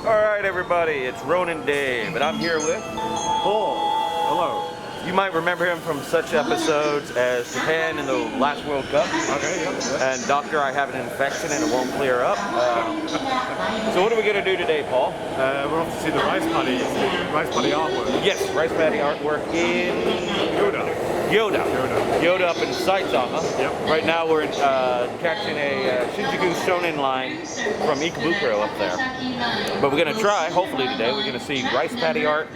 Alright everybody, it's Ronin Dave, and I'm here with Paul. Hello. You might remember him from such episodes as Japan in the last World Cup. Okay, yeah. And Doctor, I have an infection and it won't clear up. So what are we going to do today, Paul? We're off to see the Rice Paddy artwork. Yes, Rice Paddy artwork in Gyoda up in Saitama. Yep. Right now we're catching a Shinjuku Shonan Line from Ikebukuro up there. But we're going to try, hopefully today, we're going to see Rice Paddy art,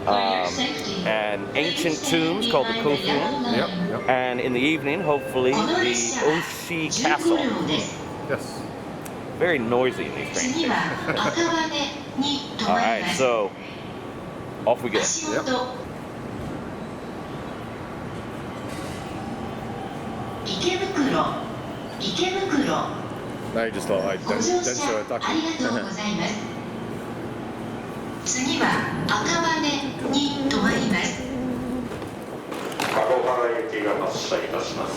and ancient tombs called the Kofun. Yep. And in the evening, hopefully, the Oshi Castle. Yes. Very noisy in these train stations. Alright, so off we go. Yep. No, you just thought I'd don't show a ducky. 次は赤羽に停まります。籠原行きが発車いたします。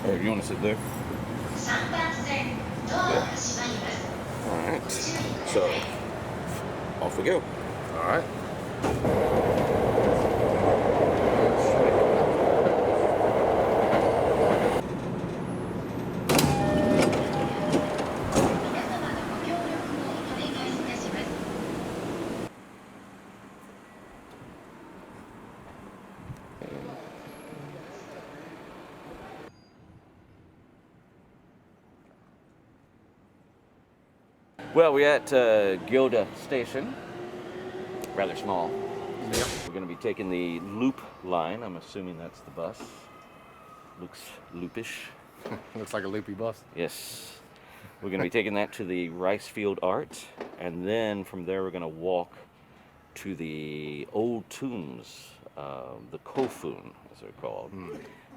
Hey, you want to sit there? 3番線ドアが閉まります。 Alright, so off we go. Alright. Well, we're at Gyoda station, rather small. Yep. We're going to be taking the loop line. I'm assuming that's the bus. Looks loopish. Looks like a loopy bus. Yes. We're going to be taking that to the rice field art, and then from there we're going to walk to the old tombs, the Kofun, as they're called.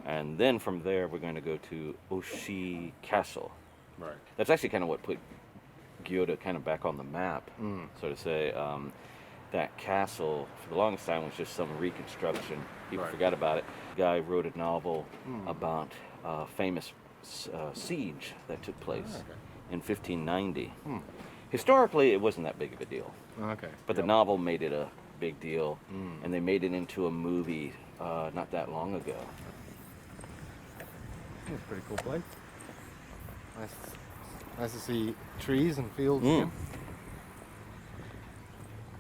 And then from there we're going to go to Oshi Castle. Right. That's actually kind of what put Gyoda kind of back on the map, so to say. That castle, for the longest time, was just some reconstruction. People forgot about it. The guy wrote a novel about a famous siege that took place in 1590. Historically, it wasn't that big of a deal. Okay. But the novel made it a big deal, and they made it into a movie not that long ago. It's a pretty cool place. Nice to see trees and fields.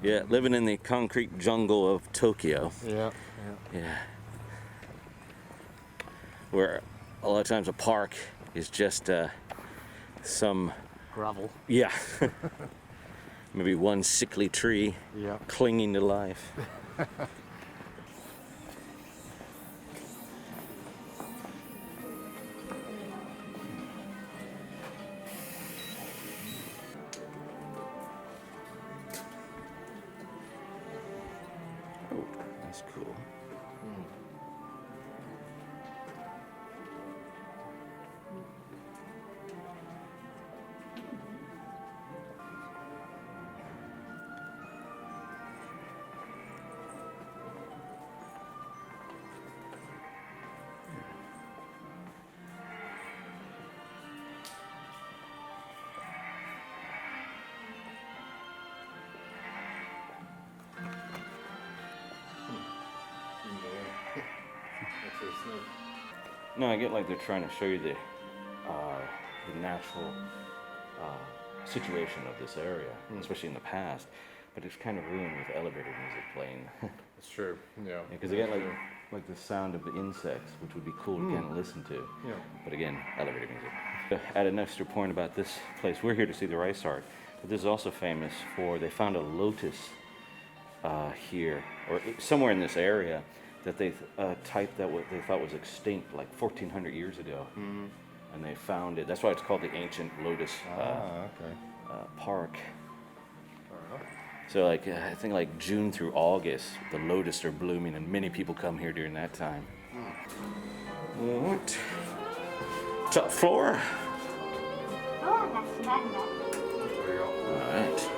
Yeah, living in the concrete jungle of Tokyo. Yeah. Where a lot of times a park is just some Gravel. Yeah. Maybe one sickly tree clinging to life. Oh, that's cool. No, I get like they're trying to show you the natural situation of this area, especially in the past. But it's kind of ruined with elevator music playing. It's true. Yeah. Because again, like the sound of the insects, which would be cool to kind of listen to. Yeah. But again, elevator music. Add an extra point about this place. We're here to see the rice art, but this is also famous for they found a lotus here or somewhere in this area that they typed that what they thought was extinct like 1,400 years ago, and they found it. That's why it's called the ancient lotus park. So like I think like June through August, the lotus are blooming, and many people come here during that time. What? Top floor. All right.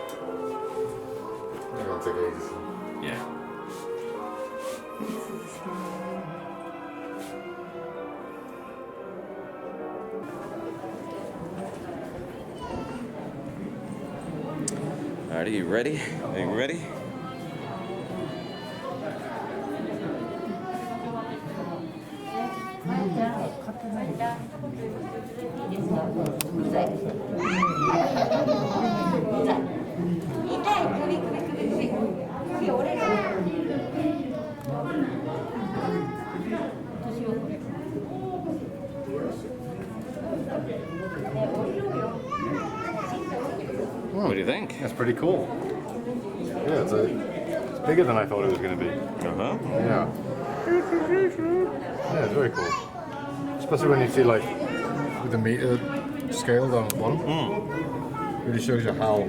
Yeah. right, are you ready? Are you ready? What do you think? That's pretty cool. Yeah, it's bigger than I thought it was going to be. Uh-huh. Yeah. Yeah, it's very cool. Especially when you see like with the meter scale down at the bottom. Really shows you how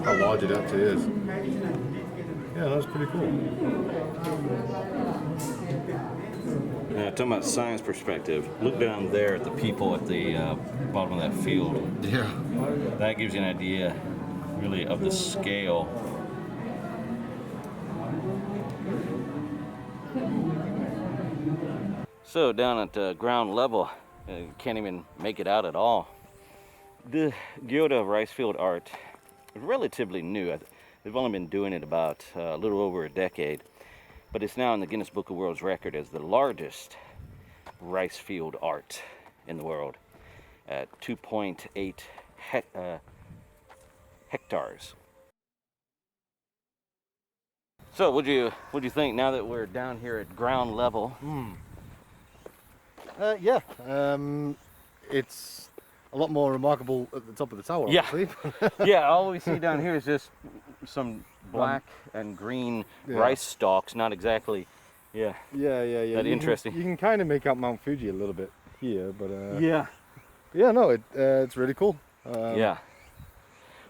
large it actually is. Yeah, that's pretty cool. Now, talking about science perspective, look down there at the people at the bottom of that field. Yeah. That gives you an idea, really, of the scale. So down at ground level, you can't even make it out at all. The Gyoda rice field art is relatively new. They've only been doing it about a little over a decade, but it's now in the Guinness Book of World Records as the largest rice field art in the world at 2.8 hectares. So what'd you think now that we're down here at ground level? Yeah. It's a lot more remarkable at the top of the tower. Yeah. Obviously. Yeah, all we see down here is just some black and green rice stalks, not exactly, Yeah. that interesting. You can kind of make out Mount Fuji a little bit here, but Yeah. yeah, no, it's really cool. Yeah.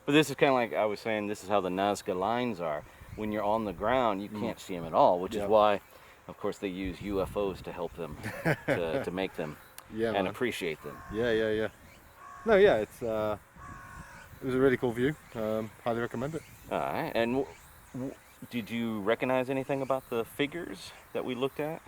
But this is kind of like I was saying, this is how the Nazca lines are. When you're on the ground, you can't see them at all, which is why, of course, they use UFOs to help them, to make them and man. appreciate them. Yeah. No, yeah, it was a really cool view. Highly recommend it. All right. And did you recognize anything about the figures that we looked at?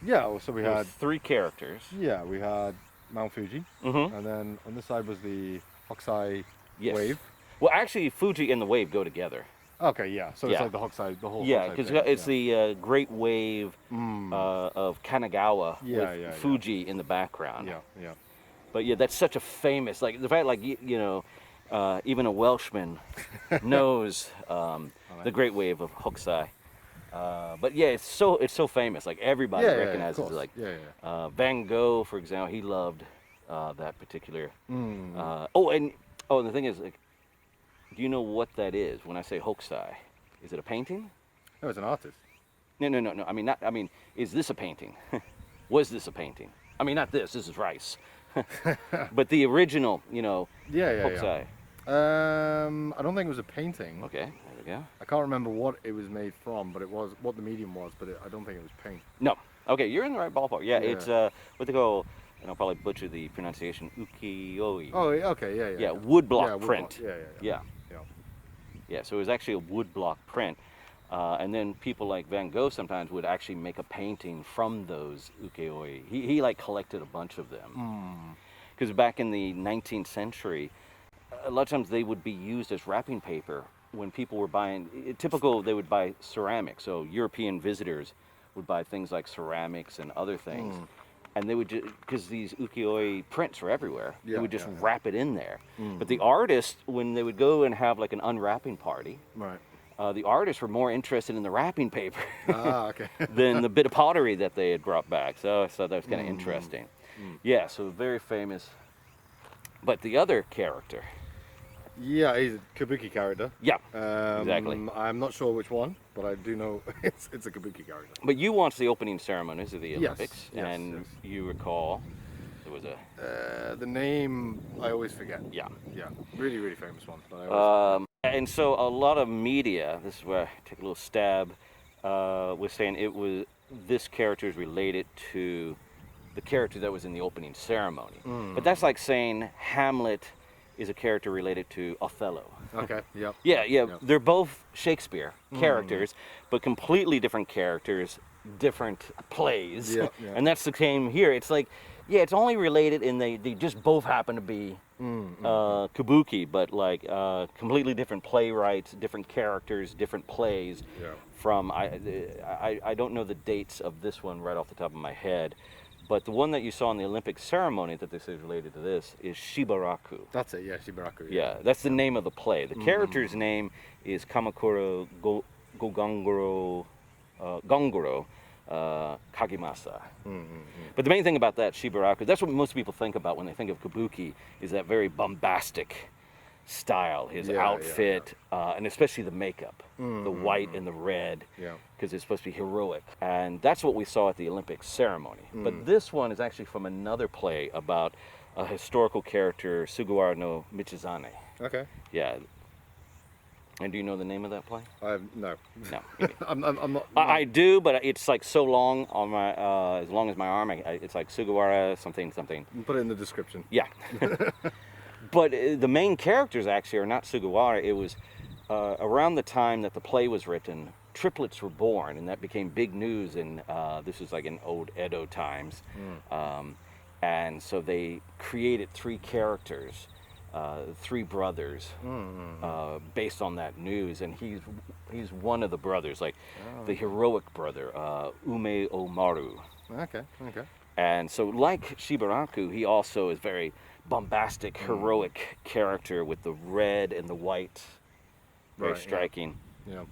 Yeah, so we There had was 3 characters. Yeah, we had Mount Fuji, Mm-hmm. and then on this side was the Hokusai Yes. wave. Well, actually, Fuji and the wave go together. Okay, yeah. So it's Yeah. like the Hokusai, the whole. Yeah, Hokusai because thing, it's yeah. the Great Wave of Kanagawa with Fuji in the background. Yeah. But yeah, that's such a famous, like the fact, like you know, even a Welshman knows the Great Wave of Hokusai. But yeah, it's so famous. Like everybody Yeah, recognizes of it. course. Like Van Gogh, for example, he loved that particular. And the thing is, like, do you know what that is? When I say Hokusai, is it a painting? No, it's an artist. No. I mean, not. I mean, is this a painting? Was this a painting? I mean, not this. This is rice. But the original, you know, Hokusai. I don't think it was a painting. Okay, there we go. I can't remember what it was made from, but it was what the medium was. But I don't think it was paint. No. Okay, you're in the right ballpark. Yeah, it's what they call, and I'll probably butcher the pronunciation, ukiyo-e. Oh, okay, yeah. Yeah, woodblock wood print. block. Yeah. Yeah, so it was actually a woodblock print. And then people like Van Gogh sometimes would actually make a painting from those ukiyo-e. He like collected a bunch of them. Because back in the 19th century, a lot of times they would be used as wrapping paper when people were buying, typical they would buy ceramics. So European visitors would buy things like ceramics and other things. And they would just, because these ukiyo-e prints are everywhere, they would just wrap it in there. But the artists, when they would go and have like an unwrapping party, Right. the artists were more interested in the wrapping paper Okay. than the bit of pottery that they had brought back. So I thought that was kind of interesting. Yeah, so very famous. But the other character. Yeah, he's a Kabuki character. Yeah, exactly. I'm not sure which one, but I do know it's a Kabuki character. But you watched the opening ceremonies of the Yes, Olympics, yes, and yes. you recall there was a... The name I always forget. Yeah. Yeah, really, really famous one. But I always And so a lot of media, this is where I take a little stab, was saying this character is related to the character that was in the opening ceremony. But that's like saying Hamlet is a character related to Othello. Okay. Yep. Yeah. They're both Shakespeare characters, but completely different characters, different plays. Yeah. And that's the same here. It's like Yeah, it's only related in they just both happen to be kabuki, but like completely different playwrights, different characters, different plays. Yeah. From I don't know the dates of this one right off the top of my head, but the one that you saw in the Olympic ceremony that this is related to this is Shibaraku. That's it, yeah, Shibaraku. Yeah, that's the name of the play. The character's name is Kamakura Gongoro Kagimasa. But the main thing about that Shibaraku, that's what most people think about when they think of kabuki, is that very bombastic style, his outfit, and especially the makeup, the white and the red, because it's supposed to be heroic. And that's what we saw at the Olympic ceremony. But this one is actually from another play about a historical character, Sugawara no Michizane. Okay. Yeah. And do you know the name of that play? No. No. I'm not. I do, but it's like so long on my, as long as my arm. It's like Sugawara something. Put it in the description. Yeah. But the main characters actually are not Sugawara. It was around the time that the play was written, triplets were born, and that became big news. And this is like in old Edo times. And so they created 3 characters. 3 brothers based on that news, and he's one of the brothers, like the heroic brother, Umeomaru. Okay. And so, like Shibaraku, he also is very bombastic, heroic character with the red and the white, very striking. Yeah,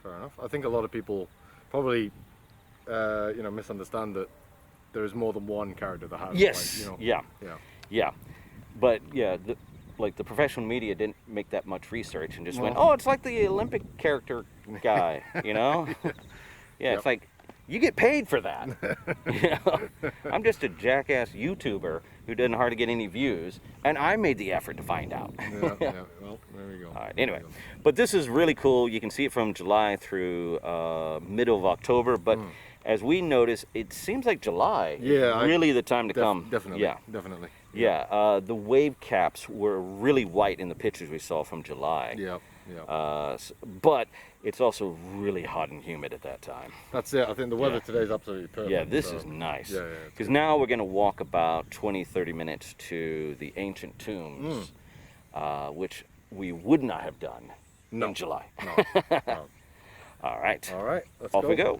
fair enough. I think a lot of people probably, misunderstand that there is more than one character that has. Yes. Like, Yeah. But yeah, the professional media didn't make that much research and just went, oh, it's like the Olympic character guy, Yeah, it's like, you get paid for that. I'm just a jackass YouTuber who doesn't hardly get any views, and I made the effort to find out. Well, there we go. All right, anyway, but this is really cool. You can see it from July through middle of October, but as we notice, it seems like July is really the time to come. Definitely. Yeah. Definitely. Yeah, the wave caps were really white in the pictures we saw from July. Yeah. But it's also really hot and humid at that time. That's it. I think the weather today is absolutely perfect. Yeah, this is nice. Yeah. Because now we're going to walk about 20-30 minutes to the ancient tombs, which we would not have done in July. No. All right. All right. Let's Off go. we go.